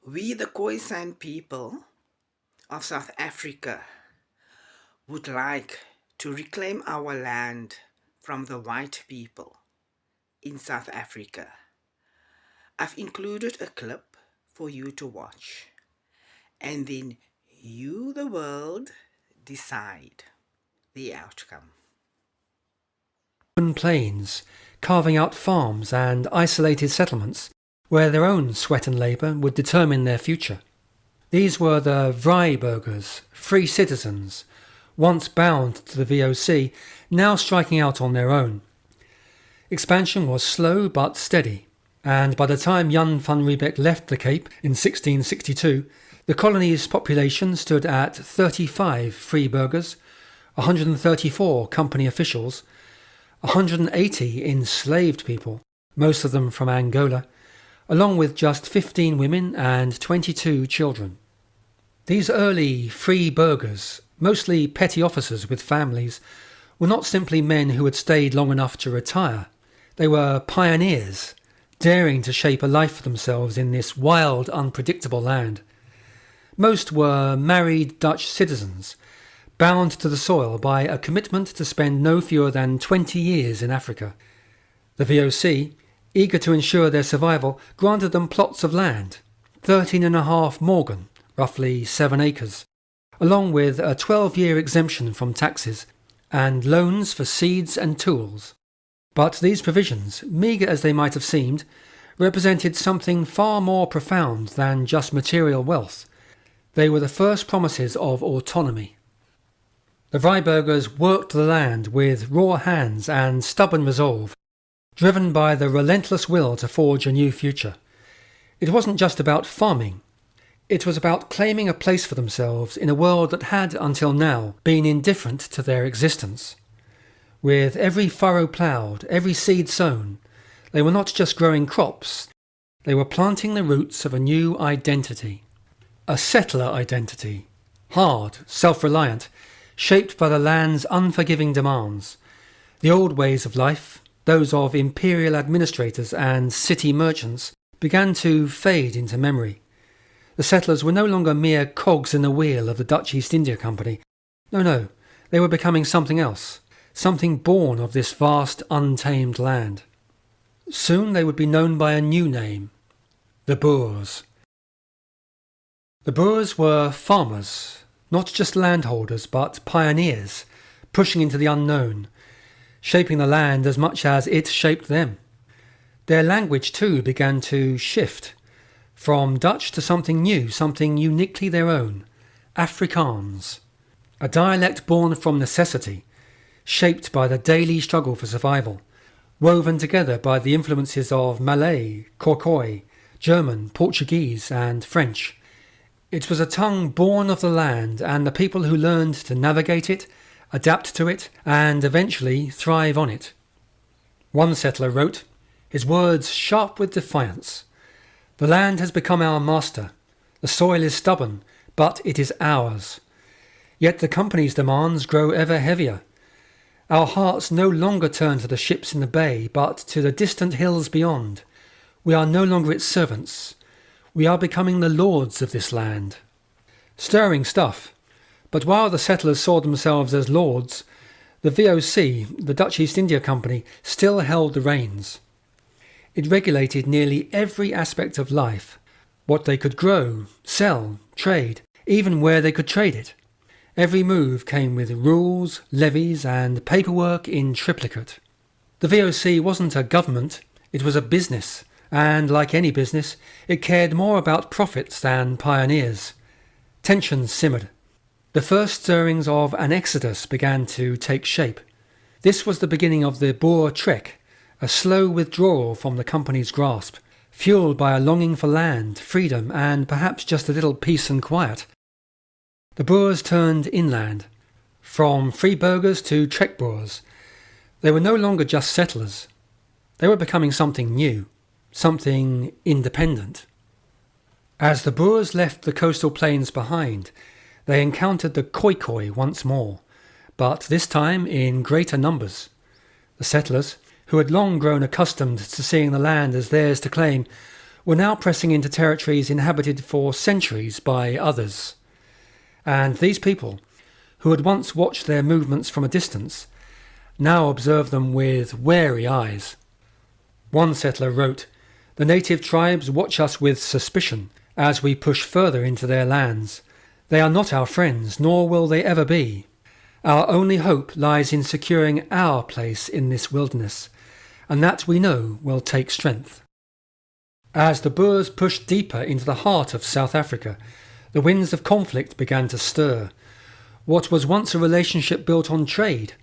We, the Khoisan people of South Africa, would like to reclaim our land from the white people in South Africa. I've included a clip for you to watch, and then you, the world, decide the outcome. Open plains, carving out farms and isolated settlements where their own sweat and labour would determine their future. These were the Vryburgers, free citizens, once bound to the VOC, now striking out on their own. Expansion was slow but steady, and by the time Jan van Riebeck left the Cape in 1662, the colony's population stood at 35 free burghers, 134 company officials, 180 enslaved people, most of them from Angola, along with just 15 women and 22 children. These early free burghers, mostly petty officers with families, were not simply men who had stayed long enough to retire. They were pioneers, daring to shape a life for themselves in this wild, unpredictable land. Most were married Dutch citizens, bound to the soil by a commitment to spend no fewer than 20 years in Africa. The VOC, eager to ensure their survival, granted them plots of land, 13.5 morgen, roughly 7 acres, along with a 12-year exemption from taxes and loans for seeds and tools. But these provisions, meagre as they might have seemed, represented something far more profound than just material wealth. They were the first promises of autonomy. The Vryburgers worked the land with raw hands and stubborn resolve, driven by the relentless will to forge a new future. It wasn't just about farming. It was about claiming a place for themselves in a world that had, until now, been indifferent to their existence. With every furrow ploughed, every seed sown, they were not just growing crops, they were planting the roots of a new identity. A settler identity, hard, self-reliant, shaped by the land's unforgiving demands. The old ways of life, those of imperial administrators and city merchants, began to fade into memory. The settlers were no longer mere cogs in the wheel of the Dutch East India Company. No, they were becoming something else, something born of this vast, untamed land. Soon they would be known by a new name, the Boers. The Boers were farmers, not just landholders, but pioneers, pushing into the unknown, shaping the land as much as it shaped them. Their language too began to shift, from Dutch to something new, something uniquely their own, Afrikaans, a dialect born from necessity, shaped by the daily struggle for survival, woven together by the influences of Malay, Khoikhoi, German, Portuguese and French. It was a tongue born of the land and the people who learned to navigate it, adapt to it, and eventually thrive on it. One settler wrote, his words sharp with defiance, "The land has become our master. The soil is stubborn, but it is ours. Yet the company's demands grow ever heavier. Our hearts no longer turn to the ships in the bay, but to the distant hills beyond. We are no longer its servants. We are becoming the lords of this land." Stirring stuff. But while the settlers saw themselves as lords, the VOC, the Dutch East India Company, still held the reins. It regulated nearly every aspect of life, what they could grow, sell, trade, even where they could trade it. Every move came with rules, levies and paperwork in triplicate. The VOC wasn't a government, it was a business, and like any business, it cared more about profits than pioneers. Tensions simmered. The first stirrings of an exodus began to take shape. This was the beginning of the Boer Trek, a slow withdrawal from the company's grasp, fueled by a longing for land, freedom, and perhaps just a little peace and quiet. The Boers turned inland, from free burghers to Trekboers. They were no longer just settlers. They were becoming something new, something independent. As the Boers left the coastal plains behind, they encountered the Khoikhoi once more, but this time in greater numbers. The settlers, who had long grown accustomed to seeing the land as theirs to claim, were now pressing into territories inhabited for centuries by others. And these people, who had once watched their movements from a distance, now observed them with wary eyes. One settler wrote, "The native tribes watch us with suspicion as we push further into their lands. They are not our friends, nor will they ever be. Our only hope lies in securing our place in this wilderness, and that we know will take strength." As the Boers pushed deeper into the heart of South Africa, the winds of conflict began to stir. What was once a relationship built on trade,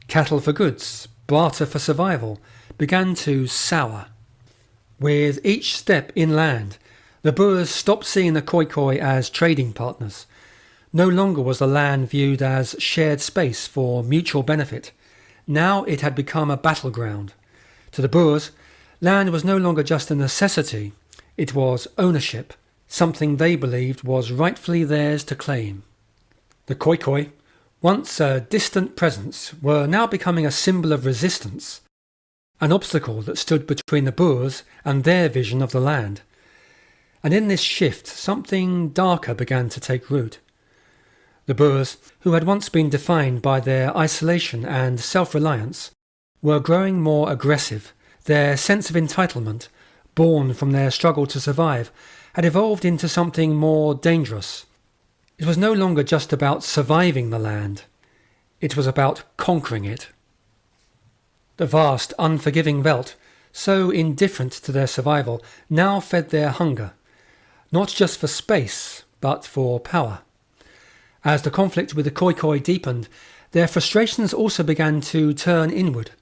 cattle for goods, barter for survival, began to sour. With each step inland, the Boers stopped seeing the Khoikhoi as trading partners. No longer was the land viewed as shared space for mutual benefit. Now it had become a battleground. To the Boers, land was no longer just a necessity, it was ownership, something they believed was rightfully theirs to claim. The Khoikhoi, once a distant presence, were now becoming a symbol of resistance, an obstacle that stood between the Boers and their vision of the land. And in this shift, something darker began to take root. The Boers, who had once been defined by their isolation and self-reliance, were growing more aggressive. Their sense of entitlement, born from their struggle to survive, had evolved into something more dangerous. It was no longer just about surviving the land. It was about conquering it. The vast, unforgiving veldt, so indifferent to their survival, now fed their hunger, not just for space, but for power. As the conflict with the Khoikhoi deepened, their frustrations also began to turn inward.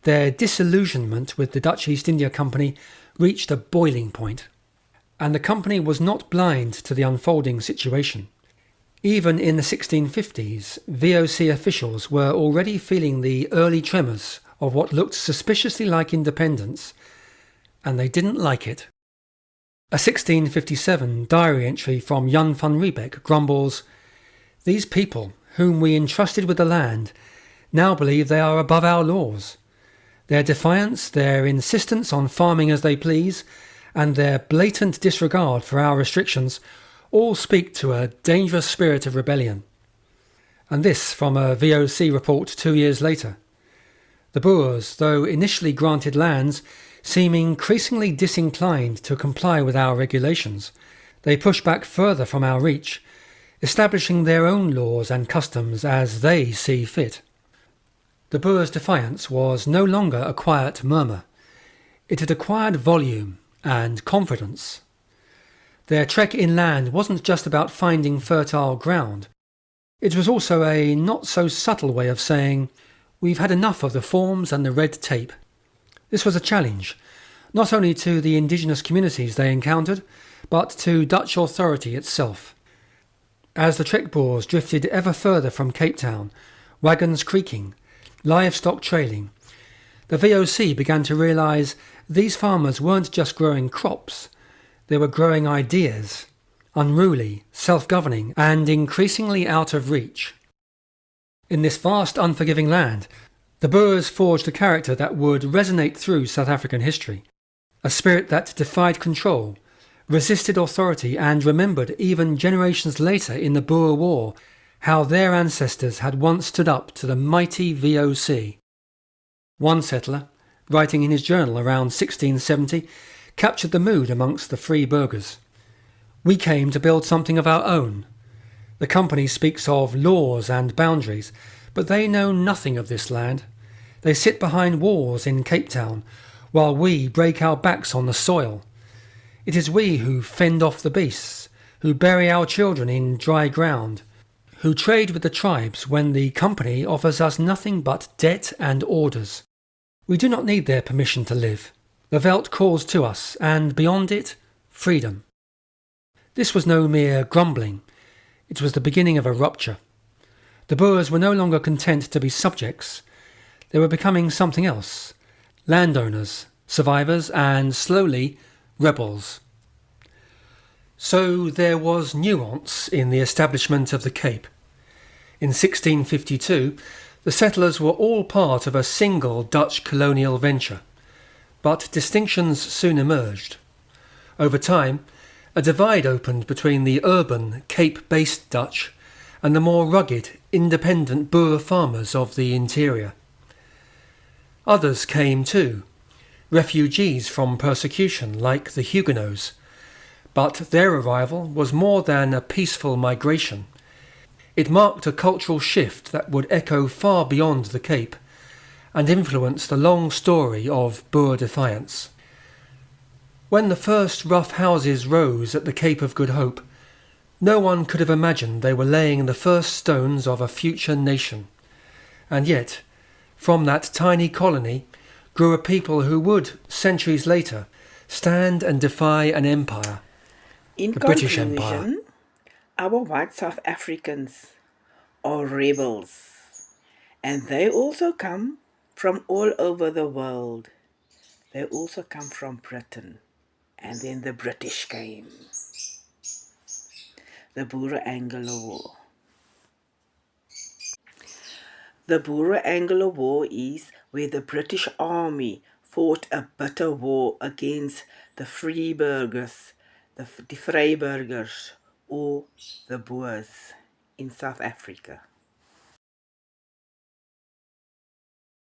Their disillusionment with the Dutch East India Company reached a boiling point, and the company was not blind to the unfolding situation. Even in the 1650s, VOC officials were already feeling the early tremors of what looked suspiciously like independence, and they didn't like it. A 1657 diary entry from Jan van Riebeck grumbles, "These people, whom we entrusted with the land, now believe they are above our laws. Their defiance, their insistence on farming as they please, and their blatant disregard for our restrictions all speak to a dangerous spirit of rebellion." And this from a VOC report 2 years later. The Boers, though initially granted lands, seem increasingly disinclined to comply with our regulations. They push back further from our reach, establishing their own laws and customs as they see fit. The Boers' defiance was no longer a quiet murmur. It had acquired volume and confidence. Their trek inland wasn't just about finding fertile ground. It was also a not-so-subtle way of saying, "We've had enough of the forms and the red tape." This was a challenge, not only to the indigenous communities they encountered, but to Dutch authority itself. As the trek Boers drifted ever further from Cape Town, wagons creaking, livestock trailing, the VOC began to realise these farmers weren't just growing crops, they were growing ideas, unruly, self-governing, and increasingly out of reach. In this vast, unforgiving land, the Boers forged a character that would resonate through South African history, a spirit that defied control, resisted authority, and remembered even generations later in the Boer War how their ancestors had once stood up to the mighty VOC. One settler, writing in his journal around 1670, captured the mood amongst the free burghers. "We came to build something of our own. The company speaks of laws and boundaries, but they know nothing of this land. They sit behind walls in Cape Town, while we break our backs on the soil. It is we who fend off the beasts, who bury our children in dry ground, who trade with the tribes when the company offers us nothing but debt and orders. We do not need their permission to live. The veldt calls to us, and beyond it, freedom." This was no mere grumbling. It was the beginning of a rupture. The Boers were no longer content to be subjects. They were becoming something else. Landowners, survivors, and, slowly, rebels. So there was nuance in the establishment of the Cape. In 1652, the settlers were all part of a single Dutch colonial venture, but distinctions soon emerged. Over time, a divide opened between the urban, Cape-based Dutch and the more rugged, independent Boer farmers of the interior. Others came too, refugees from persecution like the Huguenots, but their arrival was more than a peaceful migration. It marked a cultural shift that would echo far beyond the Cape and influence the long story of Boer defiance. When the first rough houses rose at the Cape of Good Hope, no one could have imagined they were laying the first stones of a future nation. And yet, from that tiny colony grew a people who would, centuries later, stand and defy an empire, In the British Empire. conclusion, our white South Africans are rebels, and they also come from all over the world. They also come from Britain, and then the British came. The Boer-Anglo War. The Boer-Anglo War is where the British Army fought a bitter war against the Vryburgers, the Vryburgers, or the Boers in South Africa.